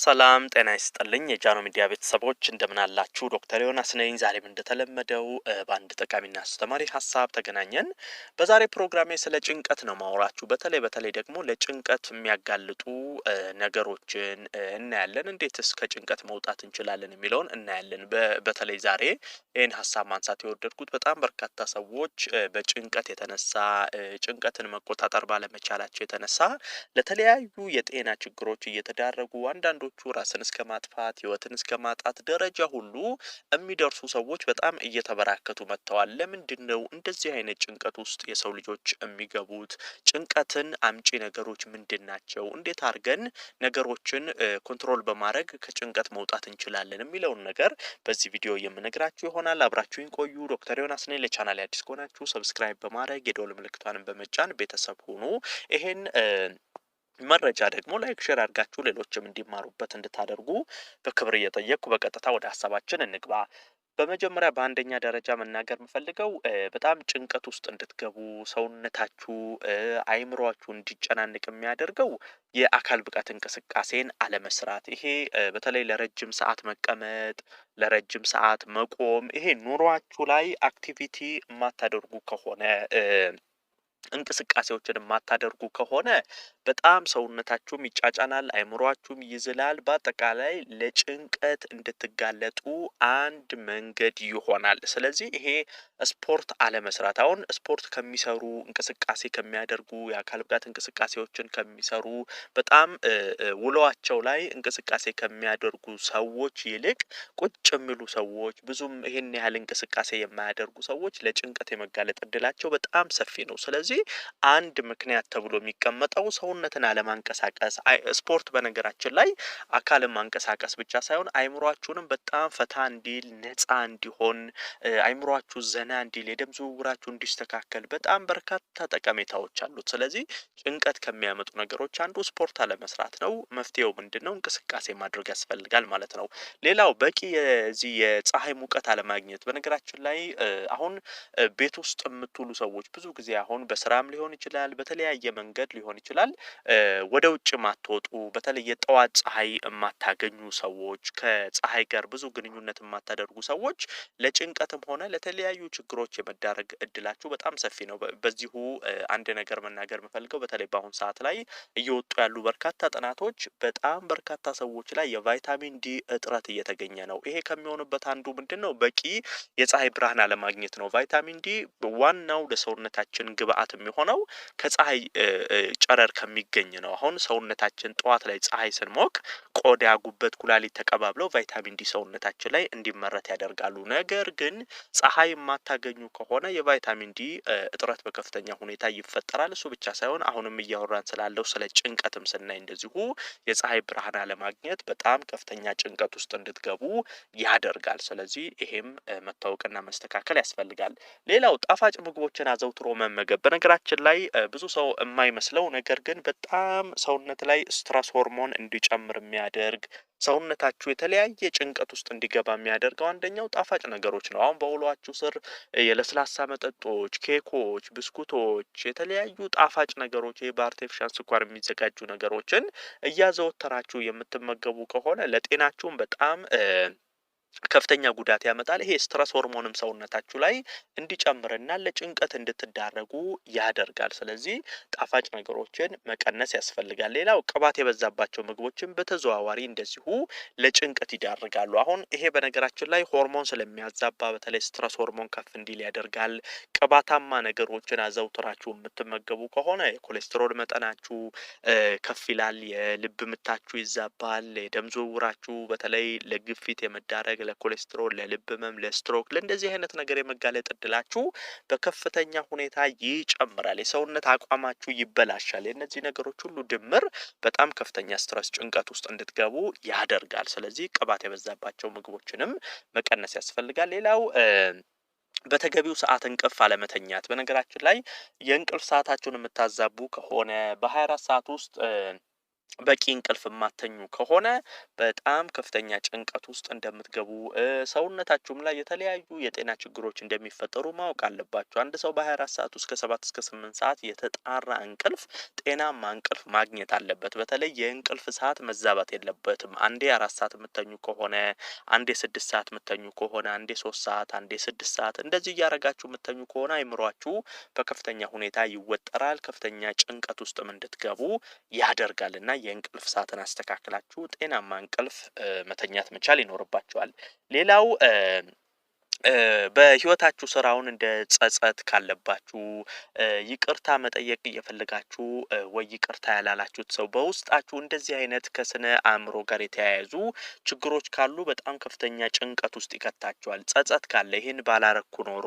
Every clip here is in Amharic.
ሰላም ጤና ይስጥልኝ የጃኖ ሚዲያ ቤተሰቦች እንደምን አላችሁ? ዶክተር ዮናስ ነኝ። ዛሬም እንደተለመደው በአንድ ጠቃሚና አስተማሪ ሀሳብ ተገናኘን። በዛሬ ፕሮግራሜ ስለ ጭንቀት ነው ማወራችሁ። በተለይ ደግሞ ለጭንቀት የሚያጋልጡ ነገሮችን እናያለን። እንዴትስ ከጭንቀት መውጣት እንችላለን የሚለውን እናያለን። በተለይ ዛሬ ይህን ሀሳብ ማንሳት የወደድኩት በጣም በርካታ ሰዎች በጭንቀት የተነሳ ጭንቀትን መቆጣጠር ባለመቻላቸው የተነሳ ለተለያዩ የጤና ችግሮች እየተዳረጉ አንዳንዶቹ ራስን እስከ ማጥፋት ህይወትን እስከ ማጣት ደረጃ ሁሉ የሚደርሱ ሰዎች በጣም እየተበራከቱ መጥተዋል። ለምንድነው እንደዚህ አይነት ጭንቀት ውስጥ የሰው ልጆች የሚገቡት? ጭንቀትን አምጪ ነገሮች ምንድን ናቸው? እንዴት አድርገን ነገሮችን ኮንትሮል በማድረግ ከጭንቀት መውጣት እንችላለን የሚለውን ነገር በዚህ ቪዲዮ የምነግራችሁ ይሆናል። አብራችሁኝ ቆዩ። ዶክተር ዮናስ ነኝ። ለቻናሌ አዲስ ከሆናችሁ ሰብስክራይብ በማድረግ የደወል ምልክቷንም በመጫን ቤተሰብ ሁኑ። ይሄን መረጃ ደግሞ ላይክ ሼር አድርጋችሁ ሌሎችም እንዲማሩበት እንድታደርጉ በክብር እየጠየቅኩ በቀጥታ ወደ ሀሳባችን እንግባ። በመጀመሪያ በአንደኛ ደረጃ መናገር የምፈልገው በጣም ጭንቀት ውስጥ እንድትገቡ ሰውነታችሁ አይምሯችሁ እንዲጨናንቅ የሚያደርገው የአካል ብቃት እንቅስቃሴን አለመስራት። ይሄ በተለይ ለረጅም ሰዓት መቀመጥ፣ ለረጅም ሰዓት መቆም፣ ይሄ ኑሯችሁ ላይ አክቲቪቲ የማታደርጉ ከሆነ እንቅስቃሴዎችን የማታደርጉ ከሆነ በጣም ሰውነታችሁም ይጫጫናል፣ አይምሯችሁም ይዝላል። በአጠቃላይ ለጭንቀት እንድትጋለጡ አንድ መንገድ ይሆናል። ስለዚህ ይሄ ስፖርት አለመስራት፣ አሁን ስፖርት ከሚሰሩ እንቅስቃሴ ከሚያደርጉ የአካል ብቃት እንቅስቃሴዎችን ከሚሰሩ በጣም ውሏቸው ላይ እንቅስቃሴ ከሚያደርጉ ሰዎች ይልቅ ቁጭ የሚሉ ሰዎች፣ ብዙም ይሄን ያህል እንቅስቃሴ የማያደርጉ ሰዎች ለጭንቀት የመጋለጥ እድላቸው በጣም ሰፊ ነው። ስለዚህ አንድ ምክንያት ተብሎ የሚቀመጠው ሰውነትን አለማንቀሳቀስ። ስፖርት በነገራችን ላይ አካልን ማንቀሳቀስ ብቻ ሳይሆን አይምሯችሁንም በጣም ፈታ እንዲል፣ ነፃ እንዲሆን፣ አይምሯችሁ ዘና እንዲል፣ የደም ዝውውራችሁ እንዲስተካከል በጣም በርካታ ጠቀሜታዎች አሉት። ስለዚህ ጭንቀት ከሚያመጡ ነገሮች አንዱ ስፖርት አለመስራት ነው። መፍትሄው ምንድን ነው? እንቅስቃሴ ማድረግ ያስፈልጋል ማለት ነው። ሌላው በቂ የዚህ የፀሐይ ሙቀት አለማግኘት። በነገራችን ላይ አሁን ቤት ውስጥ የምትውሉ ሰዎች ብዙ ጊዜ አሁን በስራም ሊሆን ይችላል፣ በተለያየ መንገድ ሊሆን ይችላል፣ ወደ ውጭ ማትወጡ፣ በተለይ የጠዋት ፀሐይ የማታገኙ ሰዎች፣ ከፀሐይ ጋር ብዙ ግንኙነት የማታደርጉ ሰዎች ለጭንቀትም ሆነ ለተለያዩ ችግሮች የመዳረግ እድላችሁ በጣም ሰፊ ነው። በዚሁ አንድ ነገር መናገር የምፈልገው በተለይ በአሁን ሰዓት ላይ እየወጡ ያሉ በርካታ ጥናቶች በጣም በርካታ ሰዎች ላይ የቫይታሚን ዲ እጥረት እየተገኘ ነው። ይሄ ከሚሆንበት አንዱ ምንድን ነው? በቂ የፀሐይ ብርሃን አለማግኘት ነው። ቫይታሚን ዲ ዋናው ለሰውነታችን ግብአት የሚሆነው ከፀሐይ ጨረር ከሚገኝ ነው። አሁን ሰውነታችን ጠዋት ላይ ፀሐይ ስንሞቅ ቆዳ፣ ጉበት፣ ኩላሊት ተቀባብለው ቫይታሚን ዲ ሰውነታችን ላይ እንዲመረት ያደርጋሉ። ነገር ግን ፀሐይ የማታገኙ ከሆነ የቫይታሚን ዲ እጥረት በከፍተኛ ሁኔታ ይፈጠራል። እሱ ብቻ ሳይሆን አሁንም እያወራን ስላለው ስለ ጭንቀትም ስናይ እንደዚሁ የፀሐይ ብርሃን አለማግኘት በጣም ከፍተኛ ጭንቀት ውስጥ እንድትገቡ ያደርጋል። ስለዚህ ይሄም መታወቅና መስተካከል ያስፈልጋል። ሌላው ጣፋጭ ምግቦችን አዘውትሮ መመገብ። በነገራችን ላይ ብዙ ሰው የማይመስለው ነገር ግን በጣም ሰውነት ላይ ስትረስ ሆርሞን እንዲጨምር የሚያደርግ፣ ሰውነታችሁ የተለያየ ጭንቀት ውስጥ እንዲገባ የሚያደርገው አንደኛው ጣፋጭ ነገሮች ነው። አሁን በውሏችሁ ስር የለስላሳ መጠጦች፣ ኬኮች፣ ብስኩቶች፣ የተለያዩ ጣፋጭ ነገሮች፣ በአርቲፊሻል ስኳር የሚዘጋጁ ነገሮችን እያዘወተራችሁ የምትመገቡ ከሆነ ለጤናችሁም በጣም ከፍተኛ ጉዳት ያመጣል። ይሄ ስትረስ ሆርሞንም ሰውነታችሁ ላይ እንዲጨምርና ለጭንቀት እንድትዳረጉ ያደርጋል። ስለዚህ ጣፋጭ ነገሮችን መቀነስ ያስፈልጋል። ሌላው ቅባት የበዛባቸው ምግቦችን በተዘዋዋሪ እንደዚሁ ለጭንቀት ይዳርጋሉ። አሁን ይሄ በነገራችን ላይ ሆርሞን ስለሚያዛባ በተለይ ስትረስ ሆርሞን ከፍ እንዲል ያደርጋል። ቅባታማ ነገሮችን አዘውትራችሁ የምትመገቡ ከሆነ የኮሌስትሮል መጠናችሁ ከፍ ይላል፣ የልብ ምታችሁ ይዛባል፣ የደም ዝውውራችሁ በተለይ ለግፊት የመዳረግ፣ ለኮሌስትሮል፣ ለልብ ህመም፣ ለስትሮክ፣ ለእንደዚህ አይነት ነገር የመጋለጥ እድላችሁ በከፍተኛ ሁኔታ ይጨምራል። የሰውነት አቋማችሁ ይበላሻል። የእነዚህ ነገሮች ሁሉ ድምር በጣም ከፍተኛ ስትረስ፣ ጭንቀት ውስጥ እንድትገቡ ያደርጋል። ስለዚህ ቅባት የበዛባቸው ምግቦችንም መቀነስ ያስፈልጋል። ሌላው በተገቢው ሰዓት እንቅልፍ አለመተኛት። በነገራችን ላይ የእንቅልፍ ሰዓታችሁን የምታዛቡ ከሆነ በ24 ሰዓት ውስጥ በቂ እንቅልፍ የማተኙ ከሆነ በጣም ከፍተኛ ጭንቀት ውስጥ እንደምትገቡ ሰውነታችሁም ላይ የተለያዩ የጤና ችግሮች እንደሚፈጠሩ ማወቅ አለባችሁ። አንድ ሰው በ24 ሰዓት ውስጥ ከ7 እስከ 8 ሰዓት የተጣራ እንቅልፍ ጤናማ እንቅልፍ ማግኘት አለበት። በተለይ የእንቅልፍ ሰዓት መዛባት የለበትም። አንዴ 4 ሰዓት የምተኙ ከሆነ አንዴ 6 ሰዓት የምተኙ ከሆነ አንዴ 3 ሰዓት አንዴ 6 ሰዓት እንደዚህ እያደረጋችሁ የምተኙ ከሆነ አይምሯችሁ በከፍተኛ ሁኔታ ይወጠራል። ከፍተኛ ጭንቀት ውስጥም እንድትገቡ ያደርጋልና የእንቅልፍ ሰዓትን አስተካክላችሁ ጤናማ እንቅልፍ መተኛት መቻል ይኖርባችኋል። ሌላው በህይወታችሁ ስራውን እንደ ጸጸት ካለባችሁ ይቅርታ መጠየቅ እየፈለጋችሁ ወይ ይቅርታ ያላላችሁት ሰው በውስጣችሁ እንደዚህ አይነት ከስነ አእምሮ ጋር የተያያዙ ችግሮች ካሉ በጣም ከፍተኛ ጭንቀት ውስጥ ይከታችኋል። ጸጸት ካለ ይሄን ባላረኩ ኖሮ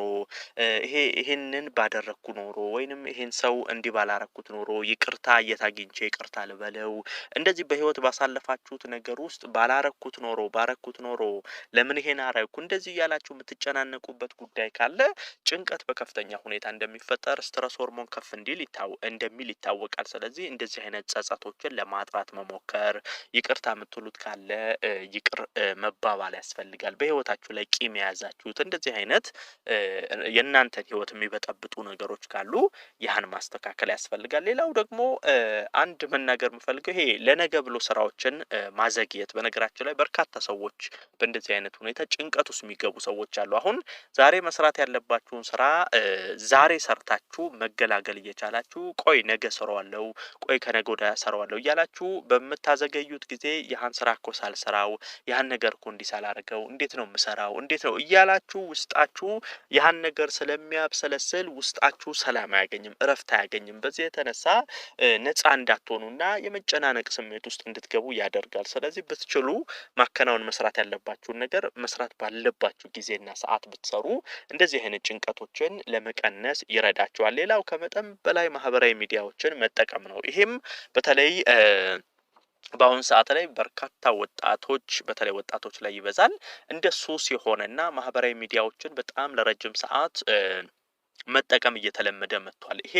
ይሄንን ባደረኩ ኖሮ ወይንም ይሄን ሰው እንዲህ ባላረኩት ኖሮ ይቅርታ እየታግኝቼ ይቅርታ ልበለው እንደዚህ በህይወት ባሳለፋችሁት ነገር ውስጥ ባላረኩት ኖሮ ባረኩት ኖሮ ለምን ይሄን አረኩ እንደዚህ እያላችሁ የምትጨናነቁበት ጉዳይ ካለ ጭንቀት በከፍተኛ ሁኔታ እንደሚፈጠር ስትረስ ሆርሞን ከፍ እንደሚል ይታወቃል። ስለዚህ እንደዚህ አይነት ጸጸቶችን ለማጥራት መሞከር፣ ይቅርታ የምትሉት ካለ ይቅር መባባል ያስፈልጋል። በህይወታችሁ ላይ ቂም የያዛችሁት እንደዚህ አይነት የእናንተን ህይወት የሚበጠብጡ ነገሮች ካሉ ያህን ማስተካከል ያስፈልጋል። ሌላው ደግሞ አንድ መናገር የምፈልገው ይሄ ለነገ ብሎ ስራዎችን ማዘግየት። በነገራችን ላይ በርካታ ሰዎች በእንደዚህ አይነት ሁኔታ ጭንቀት ውስጥ የሚገቡ ሰዎች አሉ። አሁን ዛሬ መስራት ያለባችሁን ስራ ዛሬ ሰርታችሁ መገላገል እየቻላችሁ ቆይ ነገ ሰራዋለሁ፣ ቆይ ከነገ ወዲያ ሰራዋለሁ እያላችሁ በምታዘገዩት ጊዜ ያህን ስራ እኮ ሳልሰራው ያህን ነገር እኮ እንዲህ ሳላደርገው እንዴት ነው የምሰራው እንዴት ነው እያላችሁ ውስጣችሁ ያህን ነገር ስለሚያብሰለስል ውስጣችሁ ሰላም አያገኝም፣ እረፍት አያገኝም። በዚህ የተነሳ ነፃ እንዳትሆኑና የመጨናነቅ ስሜት ውስጥ እንድትገቡ ያደርጋል። ስለዚህ ብትችሉ ማከናወን መስራት ያለባችሁን ነገር መስራት ባለባችሁ ጊዜና ሰዓት ብትሰሩ እንደዚህ አይነት ጭንቀቶችን ለመቀነስ ይረዳችኋል። ሌላው ከመጠን በላይ ማህበራዊ ሚዲያዎችን መጠቀም ነው። ይሄም በተለይ በአሁን ሰዓት ላይ በርካታ ወጣቶች በተለይ ወጣቶች ላይ ይበዛል። እንደ ሱስ የሆነና ማህበራዊ ሚዲያዎችን በጣም ለረጅም ሰዓት መጠቀም እየተለመደ መጥቷል። ይሄ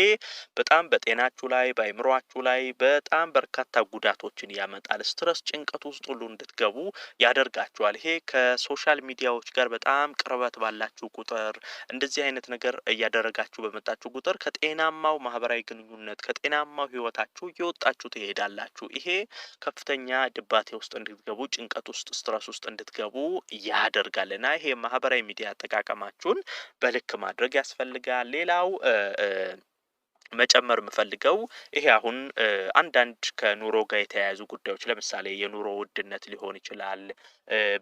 በጣም በጤናችሁ ላይ በአይምሮአችሁ ላይ በጣም በርካታ ጉዳቶችን ያመጣል። ስትረስ ጭንቀት ውስጥ ሁሉ እንድትገቡ ያደርጋችኋል። ይሄ ከሶሻል ሚዲያዎች ጋር በጣም ቅርበት ባላችሁ ቁጥር እንደዚህ አይነት ነገር እያደረጋችሁ በመጣችሁ ቁጥር ከጤናማው ማህበራዊ ግንኙነት ከጤናማው ህይወታችሁ እየወጣችሁ ትሄዳላችሁ። ይሄ ከፍተኛ ድባቴ ውስጥ እንድትገቡ ጭንቀት ውስጥ ስትረስ ውስጥ እንድትገቡ ያደርጋልና ይሄ ማህበራዊ ሚዲያ አጠቃቀማችሁን በልክ ማድረግ ያስፈልጋል። ሌላው መጨመር የምፈልገው ይሄ አሁን አንዳንድ ከኑሮ ጋር የተያያዙ ጉዳዮች ለምሳሌ የኑሮ ውድነት ሊሆን ይችላል።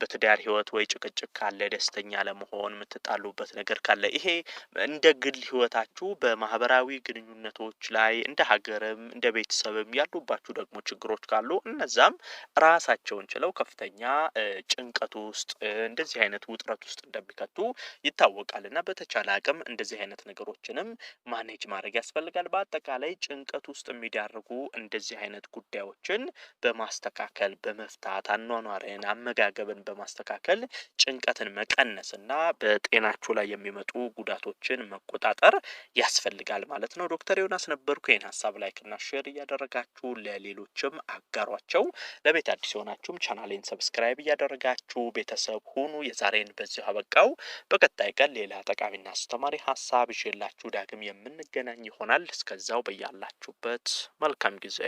በትዳር ህይወት ወይ ጭቅጭቅ ካለ ደስተኛ ለመሆን የምትጣሉበት ነገር ካለ ይሄ እንደ ግል ህይወታችሁ በማህበራዊ ግንኙነቶች ላይ እንደ ሀገርም እንደ ቤተሰብም ያሉባችሁ ደግሞ ችግሮች ካሉ እነዛም ራሳቸውን ችለው ከፍተኛ ጭንቀት ውስጥ እንደዚህ አይነት ውጥረት ውስጥ እንደሚከቱ ይታወቃል። እና በተቻለ አቅም እንደዚህ አይነት ነገሮችንም ማኔጅ ማድረግ ያስፈልጋል። በአጠቃላይ ጭንቀት ውስጥ የሚዳርጉ እንደዚህ አይነት ጉዳዮችን በማስተካከል በመፍታት አኗኗርን አመጋገብን በማስተካከል ጭንቀትን መቀነስና በጤናችሁ ላይ የሚመጡ ጉዳቶችን መቆጣጠር ያስፈልጋል ማለት ነው። ዶክተር ዮናስ ነበርኩ። ይህን ሀሳብ ላይክና ሼር እያደረጋችሁ ለሌሎችም አጋሯቸው። ለቤት አዲስ የሆናችሁም ቻናሌን ሰብስክራይብ እያደረጋችሁ ቤተሰብ ሁኑ። የዛሬን በዚሁ አበቃው። በቀጣይ ቀን ሌላ ጠቃሚና አስተማሪ ሀሳብ ይዤላችሁ ዳግም የምንገናኝ ይሆናል። እስከዛው በያላችሁበት መልካም ጊዜ